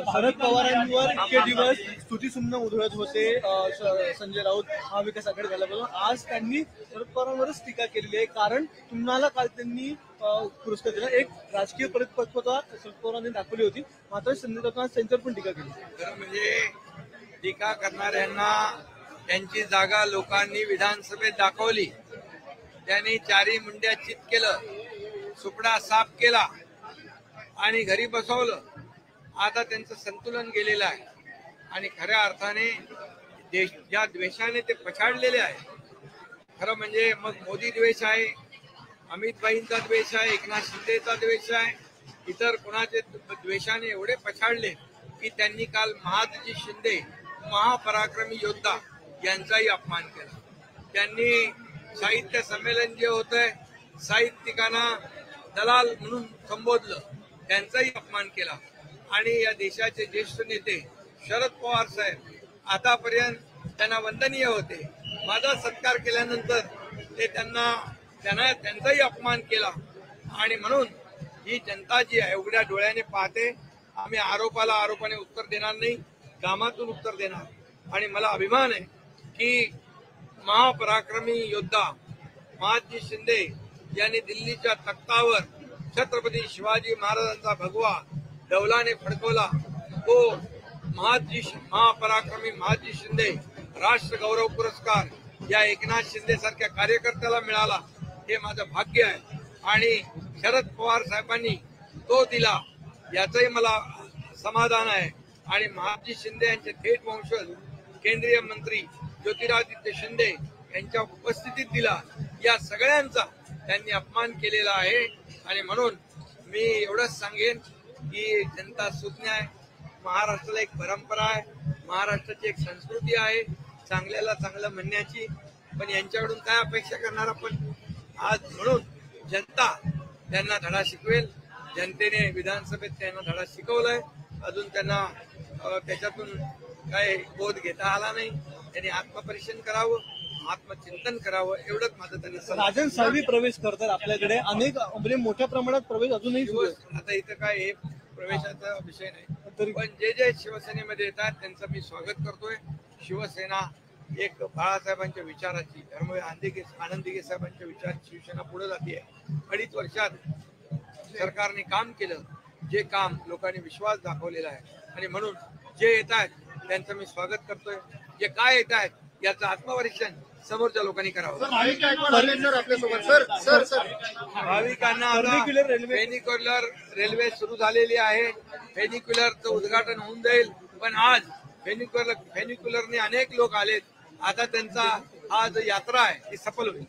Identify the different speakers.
Speaker 1: शरद पवारांवर इतके दिवस स्तुतीसुमनं उधळत होते संजय राऊत महाविकास आघाडी झाल्यापासून आज त्यांनी शरद पवारांवरच टीका केलेली आहे। कारण तुम्हाला काल त्यांनी पुरस्कार दिला, एक राजकीय परिपक्वता शरद पवारांनी दाखवली होती, मात्र संजय राऊत त्यांच्यावर पण टीका केली।
Speaker 2: म्हणजे टीका करणाऱ्यांना त्यांची जागा लोकांनी विधानसभेत दाखवली, त्यांनी चारी मुंड्या चित केलं, सुपडा साफ केला आणि घरी बसवलं। आता त्यांचं संतुलन गेलेलं आहे आणि खऱ्या अर्थाने ज्या द्वेषाने ते पछाडलेले आहे, खरं म्हणजे मग मोदी द्वेष आहे, अमित भाईंचा द्वेष आहे, एकनाथ शिंदेचा द्वेष आहे, इतर कुणाचे द्वेषाने एवढे पछाडले की त्यांनी काल महादजी शिंदे महापराक्रमी योद्धा यांचाही अपमान केला। त्यांनी साहित्य संमेलन जे होतंय साहित्यिकांना दलाल म्हणून संबोधलं, त्यांचाही अपमान केला आणि या देशाचे ज्येष्ठ नेते शरद पवार साहेब आतापर्यंत त्यांना वंदनीय होते, माझा सत्कार केल्यानंतर ते त्यांचाही अपमान केला आणि म्हणून ही जनता जी आहे उघड्या डोळ्याने पाहते। आम्ही आरोपाने उत्तर देणार नाही, कामातून उत्तर देणार आणि मला अभिमान आहे की महापराक्रमी योद्धा महादजी शिंदे यांनी दिल्लीच्या तख्तावर छत्रपती शिवाजी महाराजांचा भगवा डौलाने फडकवला। तो महापराक्रमी महादजी शिंदे राष्ट्र गौरव पुरस्कार या एकनाथ शिंदे सारख्या कार्यकर्त्याला मिळाला, हे माझं भाग्य आहे आणि शरद पवार साहेबांनी तो दिला याचंही मला समाधान आहे। आणि महादजी शिंदे यांचे थेट वंशज केंद्रीय मंत्री ज्योतिरादित्य शिंदे यांच्या उपस्थितीत दिला, या सगळ्यांचा त्यांनी अपमान केलेला आहे आणि म्हणून मी एवढंच सांगेन की जनता सुज्ञ आहे, महाराष्ट्राला एक परंपरा आहे, महाराष्ट्राची एक संस्कृती आहे चांगल्याला चांगलं म्हणण्याची, पण यांच्याकडून काय अपेक्षा करणार आपण आज। म्हणून जनता त्यांना धडा शिकवेल, जनतेने विधानसभेत त्यांना धडा शिकवलाय, अजून त्यांना त्याच्यातून काय बोध घेता आला नाही, त्यांनी आत्मपरीक्षण करावं, आत्मचिंतन करावं, एवढंच माझं त्यांना।
Speaker 1: राजन साळवी प्रवेश करतात आपल्याकडे, अनेक म्हणजे मोठ्या प्रमाणात प्रवेश अजूनही
Speaker 2: आता इथं काय हे प्रवेशाचा विषय नाही, पण जे शिवसेनेमध्ये येतात त्यांचं मी स्वागत करतोय। शिवसेना एक बाळासाहेबांच्या विचाराची, धर्मवीर आनंदीगे साहेबांच्या विचाराची शिवसेना पुढे जाते। 2.5 वर्षात सरकारने काम केलं, जे काम लोकांनी विश्वास दाखवलेला आहे आणि म्हणून जे येत आहेत त्यांचं मी स्वागत करतोय। जे काय येत आहेत याचं आत्मपरीक्षण समोरच्या लोकांनी करावं। भाविकांना फेनिक्युलर रेल्वे सुरू झालेली आहे, फेनिक्युलरचं उद्घाटन होऊन जाईल, पण आज फेनिक्युलरने अनेक लोक आलेत, आता त्यांचा आज यात्रा आहे ती सफल होईल।